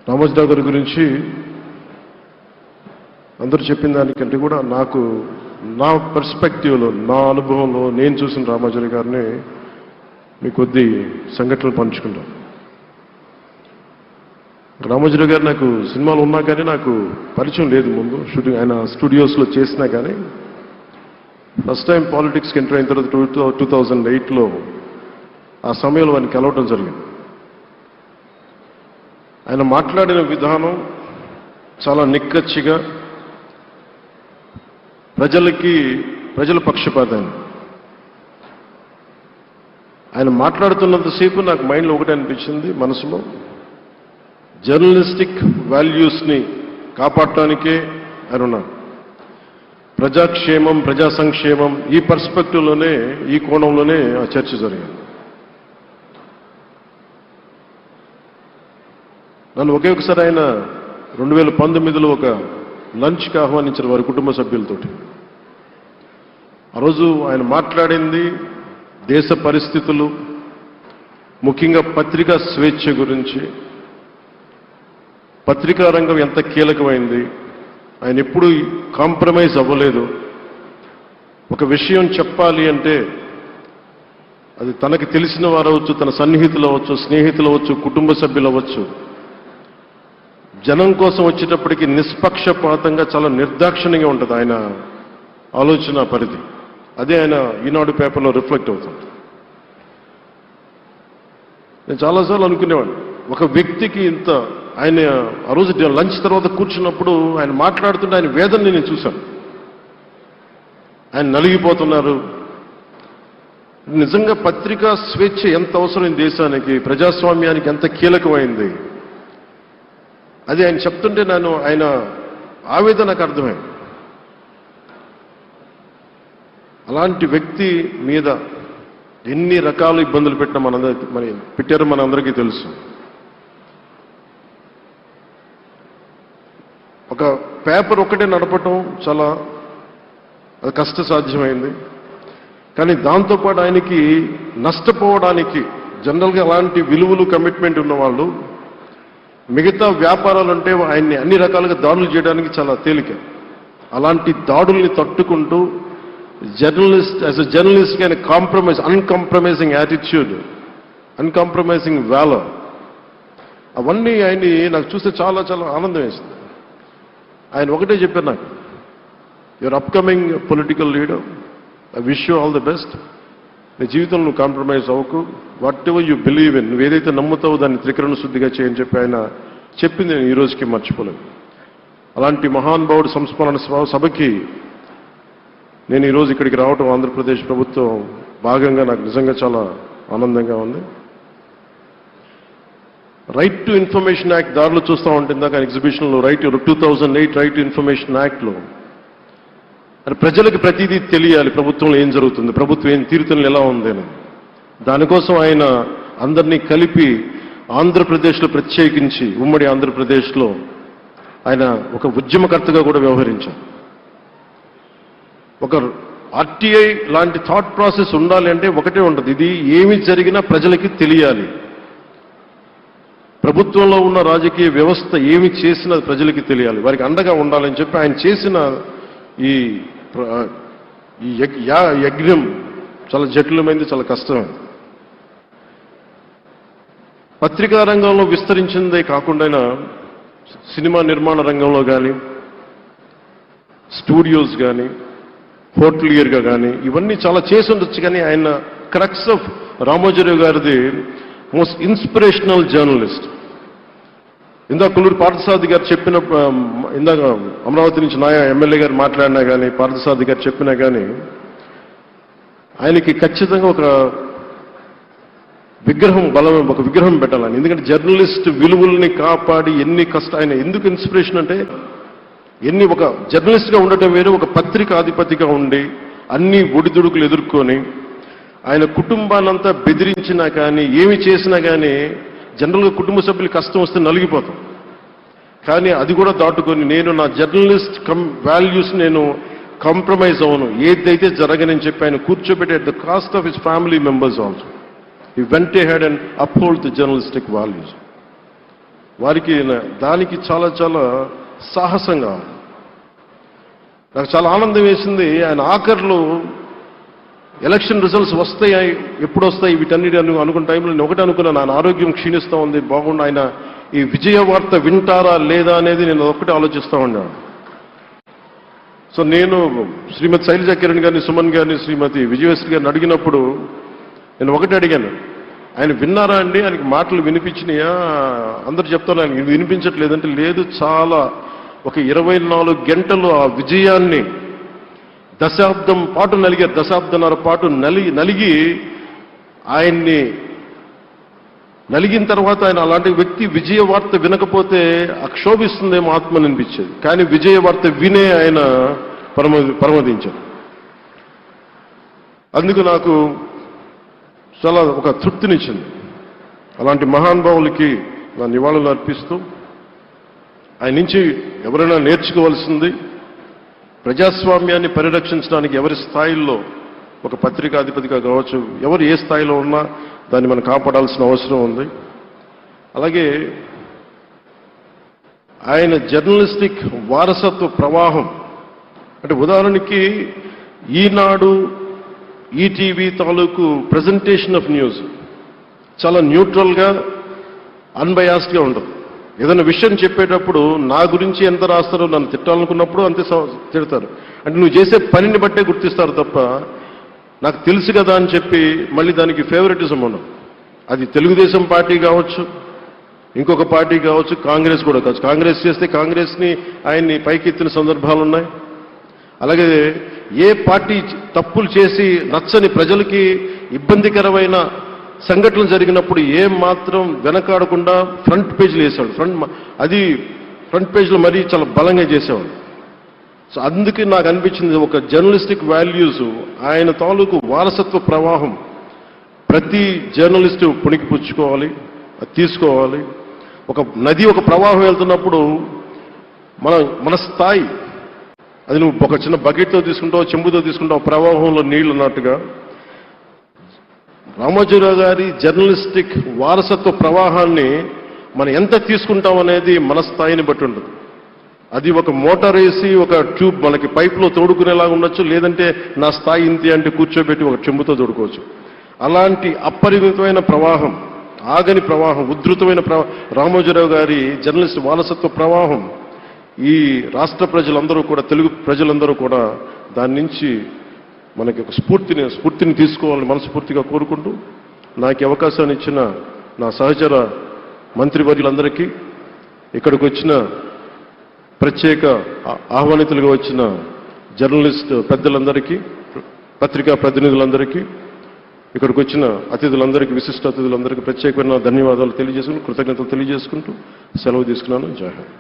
రామోజీరావు గారి గురించి అందరూ చెప్పిన దానికంటే కూడా నాకు నా పర్స్పెక్టివ్లో, నా అనుభవంలో నేను చూసిన రామోజీరావు గారిని మీ కొద్ది సంఘటనలు పంచుకుంటాను. రామోజీరావు గారు నాకు సినిమాలు ఉన్నా కానీ నాకు పరిచయం లేదు. ముందు షూటింగ్ ఆయన స్టూడియోస్లో చేసినా కానీ ఫస్ట్ టైం పాలిటిక్స్కి ఎంటర్ అయిన తర్వాత 2008లో ఆ సమయంలో ఆయనకి కలవటం జరిగింది. ఆయన మాట్లాడిన విధానం చాలా నిక్కచ్చిగా, ప్రజల పక్షపాతాన్ని. ఆయన మాట్లాడుతున్నంతసేపు నాకు మైండ్లో ఒకటే అనిపించింది, మనసులో జర్నలిస్టిక్ వాల్యూస్ని కాపాడటానికే ఆయన ఉన్నారు. ప్రజాక్షేమం, ప్రజా సంక్షేమం, ఈ పర్స్పెక్టివ్లోనే, ఈ కోణంలోనే ఆ చర్చ జరిగింది. నన్ను ఒకే ఒకసారి ఆయన 2019లో ఒక లంచ్కి ఆహ్వానించారు వారి కుటుంబ సభ్యులతోటి. ఆ రోజు ఆయన మాట్లాడింది దేశ పరిస్థితులు, ముఖ్యంగా పత్రికా స్వేచ్ఛ గురించి, పత్రికా రంగం ఎంత కీలకమైంది. ఆయన ఎప్పుడూ కాంప్రమైజ్ అవ్వలేదు. ఒక విషయం చెప్పాలి అంటే అది తనకి తెలిసిన వారు అవ్వచ్చు, తన సన్నిహితులు అవ్వచ్చు, స్నేహితులు అవ్వచ్చు, కుటుంబ సభ్యులు అవ్వచ్చు, జనం కోసం వచ్చేటప్పటికి నిష్పక్షపాతంగా చాలా నిర్దాక్షిణ్యంగా ఉంటుంది ఆయన ఆలోచన పరిధి. అదే ఆయన ఈనాడు పేపర్లో రిఫ్లెక్ట్ అవుతుంది. నేను చాలాసార్లు అనుకునేవాడిని, ఒక వ్యక్తికి ఇంత, ఆయన ఆ రోజు లంచ్ తర్వాత కూర్చున్నప్పుడు ఆయన మాట్లాడుతుంటే ఆయన వేదనని నేను చూశాను. ఆయన నలిగిపోతున్నారు. నిజంగా పత్రికా స్వేచ్ఛ ఎంత అవసరం దేశానికి, ప్రజాస్వామ్యానికి ఎంత కీలకమైంది, అది ఆయన చెప్తుంటే ఆయన ఆవేదన నాకు అర్థమైంది. అలాంటి వ్యక్తి మీద ఎన్ని రకాల ఇబ్బందులు పెట్టారో మనందరికీ తెలుసు. ఒక పేపర్ ఒక్కటే నడపటం చాలా అది కష్టసాధ్యమైంది. కానీ దాంతోపాటు ఆయనకి నష్టపోవడానికి, జనరల్గా అలాంటి విలువలు, కమిట్మెంట్ ఉన్నవాళ్ళు మిగతా వ్యాపారాలు అంటే ఆయన్ని అన్ని రకాలుగా దాడులు చేయడానికి చాలా తేలిక. అలాంటి దాడుల్ని తట్టుకుంటూ యాజ్ ఎ జర్నలిస్ట్ ఆయన అన్కాంప్రమైజింగ్ యాటిట్యూడ్, అన్కాంప్రమైజింగ్ వాలర్, అవన్నీ ఆయన్ని నాకు చూస్తే చాలా చాలా ఆనందం వేస్తుంది. ఆయన ఒకటే చెప్పారు నాకు, your upcoming political leader, I wish you all the best. నీ జీవితంలో నువ్వు కాంప్రమైజ్ అవ్వకు, what ever you believe in, నువ్వు ఏదైతే నమ్ముతావో దాన్ని త్రికరణ శుద్ధిగా చేయని చెప్పి ఆయన చెప్పింది నేను ఈ రోజుకి మర్చిపోలేను. అలాంటి మహానుభావుడు సంస్మరణ సభకి నేను ఈరోజు ఇక్కడికి రావటం ఆంధ్రప్రదేశ్ ప్రభుత్వం భాగంగా నాకు నిజంగా చాలా ఆనందంగా ఉంది. రైట్ టు ఇన్ఫర్మేషన్ యాక్ట్ దారిలో చూస్తూ ఉంటే ఇందాక ఎగ్జిబిషన్లో 2008 రైట్ టు ఇన్ఫర్మేషన్ యాక్ట్లో ప్రజలకు ప్రతిదీ తెలియాలి, ప్రభుత్వంలో ఏం జరుగుతుంది, ప్రభుత్వం ఏం తీరుతలు ఎలా ఉంది అని. దానికోసం ఆయన అందరినీ కలిపి ఆంధ్రప్రదేశ్లో, ప్రత్యేకించి ఉమ్మడి ఆంధ్రప్రదేశ్లో ఆయన ఒక ఉద్యమకర్తగా కూడా వ్యవహరించారు. ఒక ఆర్టీఐ లాంటి థాట్ ప్రాసెస్ ఉండాలి అంటే ఒకటే ఉంటుంది, ఇది ఏమి జరిగినా ప్రజలకి తెలియాలి, ప్రభుత్వంలో ఉన్న రాజకీయ వ్యవస్థ ఏమి చేసినా ప్రజలకి తెలియాలి, వారికి అండగా ఉండాలని చెప్పి ఆయన చేసిన ఈ యజ్ఞం చాలా జటిలమైంది, చాలా కష్టమైంది. పత్రికా రంగంలో విస్తరించిందే కాకుండా సినిమా నిర్మాణ రంగంలో కానీ, స్టూడియోస్ కానీ, హోటలియర్గా కానీ ఇవన్నీ చాలా చేసి ఉండొచ్చు. కానీ ఆయన క్రక్స్ ఆఫ్ రామోజీరావు గారిది మోస్ట్ ఇన్స్పిరేషనల్ జర్నలిస్ట్. ఇందాక కొల్లూరు పార్థసారథి గారు చెప్పిన, ఇందాక అమరావతి నుంచి నాయ ఎమ్మెల్యే గారు మాట్లాడినా కానీ, పార్థసారథి గారు చెప్పినా కానీ ఆయనకి ఖచ్చితంగా ఒక విగ్రహం పెట్టాలని. ఎందుకంటే జర్నలిస్ట్ విలువల్ని కాపాడి ఎన్ని ఆయన ఎందుకు ఇన్స్పిరేషన్ అంటే, ఒక జర్నలిస్ట్గా ఉండటం వేరు, ఒక పత్రికాధిపతిగా ఉండి అన్ని ఒడిదుడుకులు ఎదుర్కొని ఆయన కుటుంబాన్నంతా బెదిరించినా కానీ, ఏమి చేసినా కానీ జనరల్గా కుటుంబ సభ్యులు కష్టం వస్తే నలిగిపోతాం. కానీ అది కూడా దాటుకొని నేను నా జర్నలిస్ట్ వాల్యూస్ నేను కాంప్రమైజ్ అవ్వను, ఏదైతే జరగనని చెప్పి ఆయన కూర్చోబెట్టి at the cost of his family members also he vent ahead and uphold the journalistic values. వారికి దానికి చాలా చాలా సాహసంగా నాకు చాలా ఆనందం వేసింది. ఆయన ఆఖర్లు ఎలక్షన్ రిజల్ట్స్ వస్తాయి, ఎప్పుడు వస్తాయి వీటన్నిటి అనుకున్న టైంలో నేను ఒకటి అనుకున్నాను, ఆయన ఆరోగ్యం క్షీణిస్తూ ఉంది, బాగుండు, ఆయన ఈ విజయ వార్త వింటారా లేదా అనేది నేను ఒకటి ఆలోచిస్తూ ఉన్నాను. సో నేను శ్రీమతి శైలజా కిరణ్ గారిని, సుమన్ గారిని, శ్రీమతి విజయశ్రీ గారిని అడిగినప్పుడు నేను ఒకటి అడిగాను, ఆయన విన్నారా అండి, ఆయనకి మాటలు వినిపించినాయా? అందరూ చెప్తాను ఆయన వినిపించట్లేదంటే, లేదు, చాలా ఒక 24 గంటలు ఆ విజయాన్ని దశాబ్దం పాటు నలిగారు, దశాబ్దన్నర పాటు నలిగి ఆయన్ని నలిగిన తర్వాత ఆయన అలాంటి వ్యక్తి విజయ వార్త వినకపోతే అక్షోభిస్తుందేమో ఆత్మని అనిపించేది. కానీ విజయ వార్త వినే ఆయన పరమదించారు. అందుకు నాకు చాలా ఒక తృప్తినిచ్చింది. అలాంటి మహానుభావులకి నా నివాళులు అర్పిస్తూ ఆయన నుంచి ఎవరైనా నేర్చుకోవాల్సింది, ప్రజాస్వామ్యాన్ని పరిరక్షించడానికి ఎవరి స్థాయిల్లో, ఒక పత్రికాధిపతిగా కావచ్చు, ఎవరు ఏ స్థాయిలో ఉన్నా దాన్ని మనం కాపాడాల్సిన అవసరం ఉంది. అలాగే ఆయన జర్నలిస్టిక్ వారసత్వ ప్రవాహం అంటే ఉదాహరణకి ఈనాడు, ఈటీవీ తాలూకు ప్రజెంటేషన్ ఆఫ్ న్యూస్ చాలా న్యూట్రల్గా, అన్బయాస్డ్గా ఉండదు. ఏదైనా విషయం చెప్పేటప్పుడు నా గురించి ఎంత రాస్తారో, నన్ను తిట్టాలనుకున్నప్పుడు అంతే తిడతారు. అంటే నువ్వు చేసే పనిని బట్టే గుర్తిస్తారు తప్ప నాకు తెలుసు కదా అని చెప్పి మళ్ళీ దానికి ఫేవరెటిజం ఉండదు. అది తెలుగుదేశం పార్టీ కావచ్చు, ఇంకొక పార్టీ కావచ్చు, కాంగ్రెస్ కూడా కావచ్చు. కాంగ్రెస్ చేస్తే కాంగ్రెస్ని ఆయన్ని పైకెత్తిన సందర్భాలు ఉన్నాయి. అలాగే ఏ పార్టీ తప్పులు చేసి నచ్చని ప్రజలకి ఇబ్బందికరమైన సంఘటనలు జరిగినప్పుడు ఏం మాత్రం వెనకాడకుండా ఫ్రంట్ పేజీలు వేసేవాడు. ఫ్రంట్ పేజీలో మరీ చాలా బలంగా చేసేవాడు. సో అందుకే నాకు అనిపించింది, ఒక జర్నలిస్టిక్ వాల్యూస్, ఆయన తాలూకు వారసత్వ ప్రవాహం ప్రతి జర్నలిస్టు పుణికిపుచ్చుకోవాలి, అది తీసుకోవాలి. ఒక నది ఒక ప్రవాహం వెళ్తున్నప్పుడు మన స్థాయి, అది నువ్వు ఒక చిన్న బకెట్తో తీసుకుంటావు, చెంబుతో తీసుకుంటావు, ప్రవాహంలో నీళ్లు అన్నట్టుగా రామోజీరావు గారి జర్నలిస్టిక్ వారసత్వ ప్రవాహాన్ని మనం ఎంత తీసుకుంటాం అనేది మన స్థాయిని బట్టి ఉంటుంది. అది ఒక మోటార్ వేసి ఒక ట్యూబ్ మనకి పైప్లో తోడుకునేలాగా ఉండొచ్చు, లేదంటే నా స్థాయి ఇంతే అంటే కూర్చోబెట్టి ఒక చెంబుతో తోడుకోవచ్చు. అలాంటి అపరిమితమైన ప్రవాహం, ఆగని ప్రవాహం, ఉధృతమైన రామోజీరావు గారి జర్నలిస్ట్ వారసత్వ ప్రవాహం ఈ రాష్ట్ర ప్రజలందరూ కూడా, తెలుగు ప్రజలందరూ కూడా దాని నుంచి మనకి ఒక స్ఫూర్తిని తీసుకోవాలని మనస్ఫూర్తిగా కోరుకుంటూ, నాకు అవకాశాన్ని ఇచ్చిన నా సహచర మంత్రివర్యులందరికీ, ఇక్కడికి వచ్చిన ప్రత్యేక ఆహ్వానితులుగా వచ్చిన జర్నలిస్ట్ పెద్దలందరికీ, పత్రికా ప్రతినిధులందరికీ, ఇక్కడికి వచ్చిన అతిథులందరికీ, విశిష్ట అతిథులందరికీ ప్రత్యేకమైన ధన్యవాదాలు తెలియజేసుకుంటూ, కృతజ్ఞతలు తెలియజేసుకుంటూ సెలవు తీసుకున్నాను. జై హింద్.